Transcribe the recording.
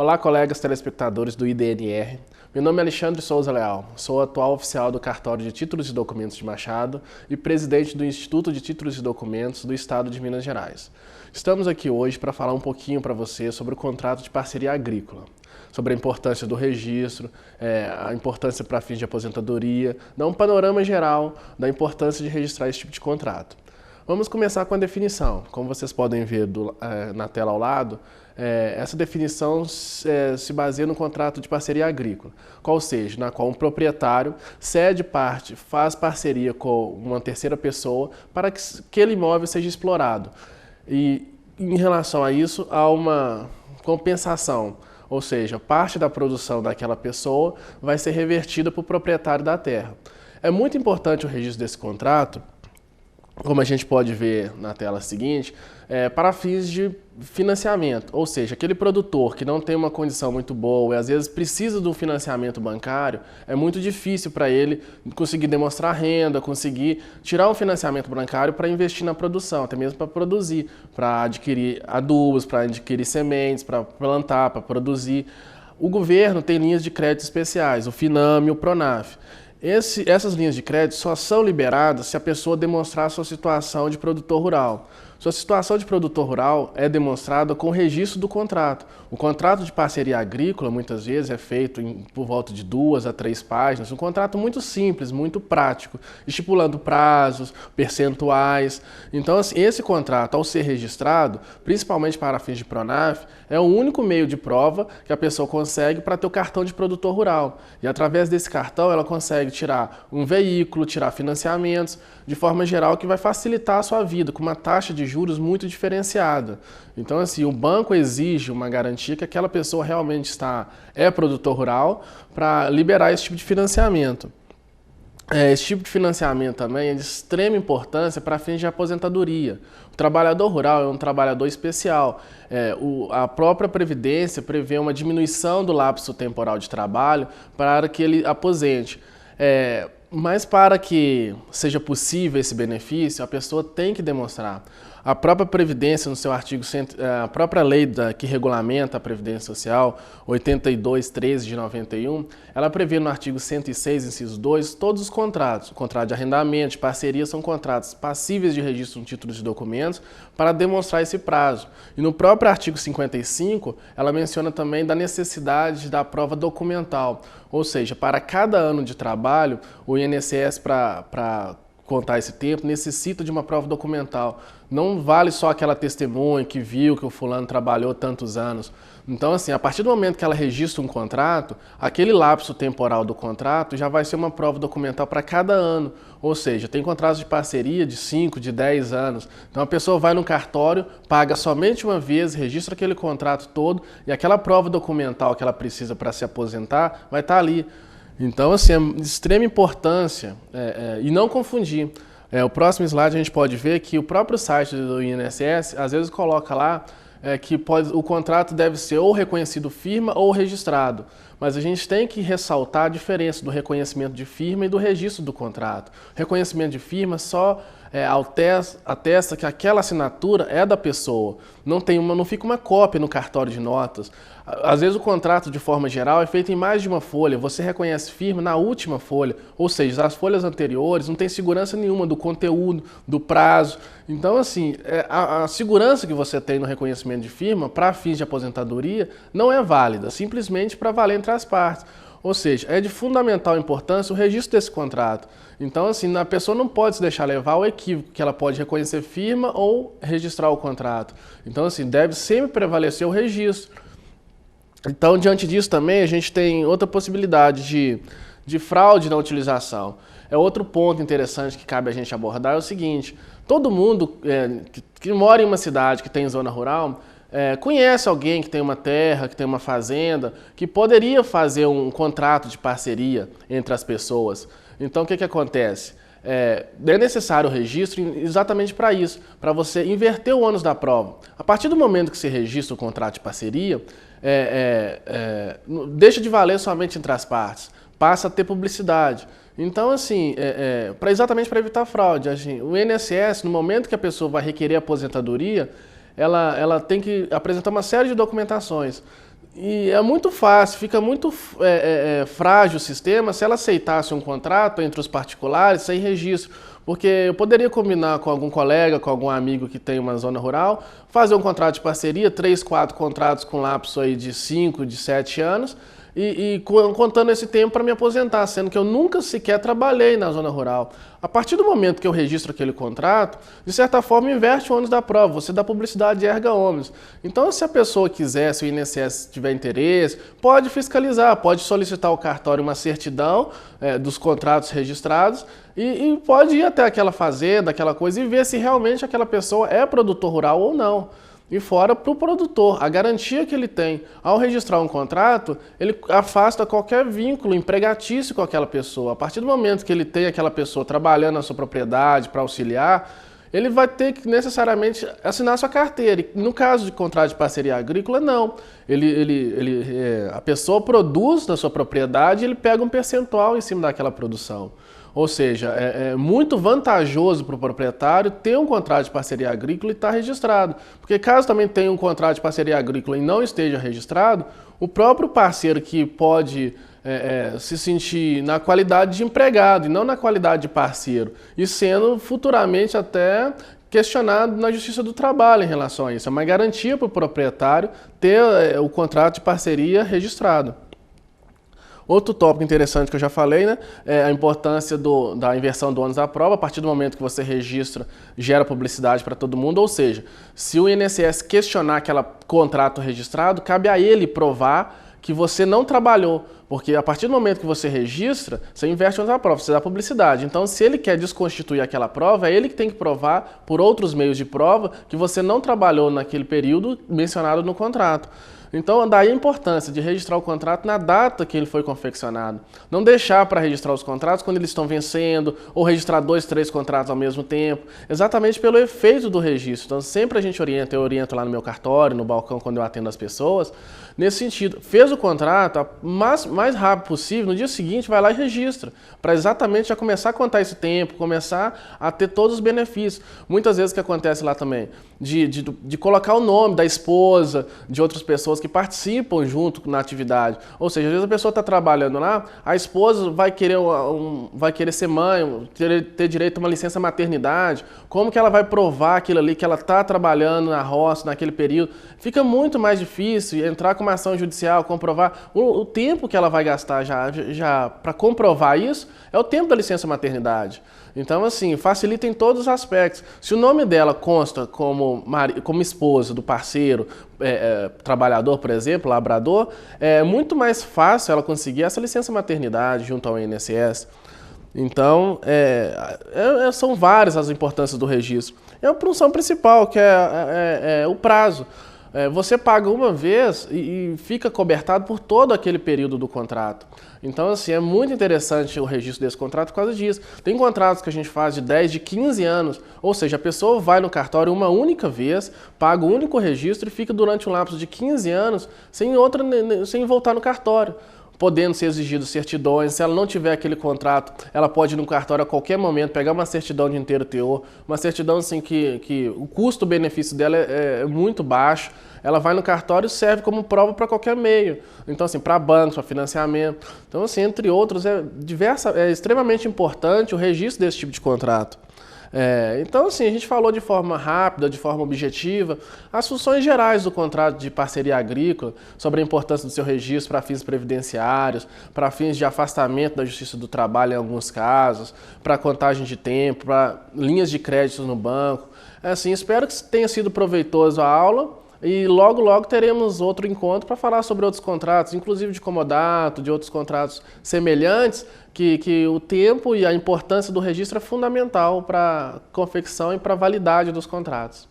Olá, colegas telespectadores do IDNR. Meu nome é Alexandre Souza Leal, sou atual oficial do Cartório de Títulos e Documentos de Machado e presidente do Instituto de Títulos e Documentos do Estado de Minas Gerais. Estamos aqui hoje para falar um pouquinho para você sobre o contrato de parceria agrícola, sobre a importância do registro, a importância para fins de aposentadoria, dar um panorama geral da importância de registrar esse tipo de contrato. Vamos começar com a definição. Como vocês podem ver na tela ao lado, essa definição se baseia no contrato de parceria agrícola, qual seja, na qual um proprietário cede parte, faz parceria com uma terceira pessoa para que aquele imóvel seja explorado. E em relação a isso, há uma compensação, ou seja, parte da produção daquela pessoa vai ser revertida para o proprietário da terra. É muito importante o registro desse contrato, como a gente pode ver na tela seguinte, para fins de financiamento, ou seja, aquele produtor que não tem uma condição muito boa e às vezes precisa de um financiamento bancário, é muito difícil para ele conseguir demonstrar renda, conseguir tirar um financiamento bancário para investir na produção, até mesmo para produzir, para adquirir adubos, para adquirir sementes, para plantar, para produzir. O governo tem linhas de crédito especiais, o FINAME e o PRONAF. Essas linhas de crédito só são liberadas se a pessoa demonstrar a sua situação de produtor rural. Sua situação de produtor rural é demonstrada com o registro do contrato. O contrato de parceria agrícola, muitas vezes, é feito por volta de 2 a 3 páginas, um contrato muito simples, muito prático, estipulando prazos, percentuais. Então, assim, esse contrato, ao ser registrado, principalmente para fins de PRONAF, é o único meio de prova que a pessoa consegue para ter o cartão de produtor rural. E através desse cartão, ela consegue tirar um veículo, tirar financiamentos, de forma geral, que vai facilitar a sua vida, com uma taxa de juros muito diferenciada. Então, assim, o banco exige uma garantia que aquela pessoa realmente é produtor rural para liberar esse tipo de financiamento. Esse tipo de financiamento também é de extrema importância para fins de aposentadoria. O trabalhador rural é um trabalhador especial. A própria Previdência prevê uma diminuição do lapso temporal de trabalho para que ele aposente. Mas para que seja possível esse benefício, a pessoa tem que demonstrar. A própria Previdência, no seu artigo, a própria lei que regulamenta a Previdência Social, 82.13 de 91, ela prevê no artigo 106, inciso 2, todos os contratos. O contrato de arrendamento, de parceria, são contratos passíveis de registro no título de documentos para demonstrar esse prazo. E no próprio artigo 55, ela menciona também da necessidade da prova documental. Ou seja, para cada ano de trabalho, o INSS, para contar esse tempo, necessita de uma prova documental. Não vale só aquela testemunha que viu que o fulano trabalhou tantos anos. Então, assim, a partir do momento que ela registra um contrato, aquele lapso temporal do contrato já vai ser uma prova documental para cada ano. Ou seja, tem contratos de parceria de 5, de 10 anos. Então, a pessoa vai no cartório, paga somente uma vez, registra aquele contrato todo e aquela prova documental que ela precisa para se aposentar vai estar ali. Então, assim, é de extrema importância e não confundir. O próximo slide a gente pode ver que o próprio site do INSS, às vezes coloca lá que o contrato deve ser ou reconhecido firma ou registrado. Mas a gente tem que ressaltar a diferença do reconhecimento de firma e do registro do contrato. O reconhecimento de firma só atesta que aquela assinatura é da pessoa. Não fica uma cópia no cartório de notas. Às vezes o contrato, de forma geral, é feito em mais de uma folha. Você reconhece firma na última folha. Ou seja, as folhas anteriores não tem segurança nenhuma do conteúdo, do prazo. Então, assim, a segurança que você tem no reconhecimento de firma para fins de aposentadoria não é válida, simplesmente para valer entre as partes. Ou seja, é de fundamental importância o registro desse contrato. Então, assim, a pessoa não pode se deixar levar ao equívoco que ela pode reconhecer firma ou registrar o contrato. Então, assim, deve sempre prevalecer o registro. Então, diante disso também, a gente tem outra possibilidade de fraude na utilização. Outro ponto interessante que cabe a gente abordar é o seguinte: todo mundo que mora em uma cidade que tem zona rural conhece alguém que tem uma terra, que tem uma fazenda, que poderia fazer um contrato de parceria entre as pessoas. Então, o que acontece? É necessário o registro exatamente para isso, para você inverter o ônus da prova. A partir do momento que você registra o contrato de parceria, deixa de valer somente entre as partes, passa a ter publicidade. Então, assim, exatamente para evitar fraude, assim, o INSS, no momento que a pessoa vai requerer aposentadoria, ela tem que apresentar uma série de documentações. E é muito fácil, fica muito frágil o sistema se ela aceitasse um contrato entre os particulares sem registro. Porque eu poderia combinar com algum colega, com algum amigo que tem uma zona rural, fazer um contrato de parceria, 3, 4 contratos com lapso aí de 5, de 7 anos, contando esse tempo para me aposentar, sendo que eu nunca sequer trabalhei na zona rural. A partir do momento que eu registro aquele contrato, de certa forma inverte o ônus da prova, você dá publicidade erga omnes. Então, se a pessoa quiser, se o INSS tiver interesse, pode fiscalizar, pode solicitar ao cartório uma certidão dos contratos registrados e pode ir até aquela fazenda, aquela coisa, e ver se realmente aquela pessoa é produtor rural ou não. E fora para o produtor, a garantia que ele tem ao registrar um contrato, ele afasta qualquer vínculo empregatício com aquela pessoa. A partir do momento que ele tem aquela pessoa trabalhando na sua propriedade para auxiliar, ele vai ter que necessariamente assinar sua carteira. E no caso de contrato de parceria agrícola, não. A pessoa produz na sua propriedade e ele pega um percentual em cima daquela produção. Ou seja, é muito vantajoso para o proprietário ter um contrato de parceria agrícola e estar registrado. Porque caso também tenha um contrato de parceria agrícola e não esteja registrado, o próprio parceiro que pode se sentir na qualidade de empregado e não na qualidade de parceiro, e sendo futuramente até questionado na Justiça do Trabalho em relação a isso. É uma garantia para o proprietário ter o contrato de parceria registrado. Outro tópico interessante que eu já falei, né, é a importância da inversão do ônus da prova. A partir do momento que você registra, gera publicidade para todo mundo, ou seja, se o INSS questionar aquele contrato registrado, cabe a ele provar que você não trabalhou, porque a partir do momento que você registra, você inverte outra prova, você dá publicidade. Então, se ele quer desconstituir aquela prova, é ele que tem que provar, por outros meios de prova, que você não trabalhou naquele período mencionado no contrato. Então, daí a importância de registrar o contrato na data que ele foi confeccionado. Não deixar para registrar os contratos quando eles estão vencendo, ou registrar 2, 3 contratos ao mesmo tempo, exatamente pelo efeito do registro. Então, sempre a gente orienta, eu oriento lá no meu cartório, no balcão, quando eu atendo as pessoas, nesse sentido. Fez o contrato, mais rápido possível, no dia seguinte vai lá e registra, para exatamente já começar a contar esse tempo, começar a ter todos os benefícios. Muitas vezes o que acontece lá também, de colocar o nome da esposa, de outras pessoas que participam junto na atividade. Ou seja, às vezes a pessoa está trabalhando lá, a esposa vai querer ser mãe, ter direito a uma licença maternidade, como que ela vai provar aquilo ali, que ela está trabalhando na roça naquele período? Fica muito mais difícil entrar com uma ação judicial, comprovar o tempo que ela vai gastar já para comprovar isso, é o tempo da licença maternidade. Então, assim, facilita em todos os aspectos. Se o nome dela consta como esposa do parceiro, trabalhador, por exemplo, labrador, é muito mais fácil ela conseguir essa licença maternidade junto ao INSS. Então, são várias as importâncias do registro. É a função principal, que é o prazo. Você paga uma vez e fica cobertado por todo aquele período do contrato. Então, assim, é muito interessante o registro desse contrato por causa disso. Tem contratos que a gente faz de 10, de 15 anos, ou seja, a pessoa vai no cartório uma única vez, paga o único registro e fica durante um lapso de 15 anos sem voltar no cartório, podendo ser exigido certidões. Se ela não tiver aquele contrato, ela pode ir no cartório a qualquer momento, pegar uma certidão de inteiro teor, uma certidão assim que o custo-benefício dela é muito baixo. Ela vai no cartório e serve como prova para qualquer meio. Então, assim, para bancos, para financiamento. Então, assim, entre outros, é extremamente importante o registro desse tipo de contrato. Então, assim, a gente falou de forma rápida, de forma objetiva, as funções gerais do contrato de parceria agrícola, sobre a importância do seu registro para fins previdenciários, para fins de afastamento da Justiça do Trabalho em alguns casos, para contagem de tempo, para linhas de créditos no banco. Assim, espero que tenha sido proveitoso a aula. E logo, logo teremos outro encontro para falar sobre outros contratos, inclusive de comodato, de outros contratos semelhantes, que o tempo e a importância do registro é fundamental para a confecção e para a validade dos contratos.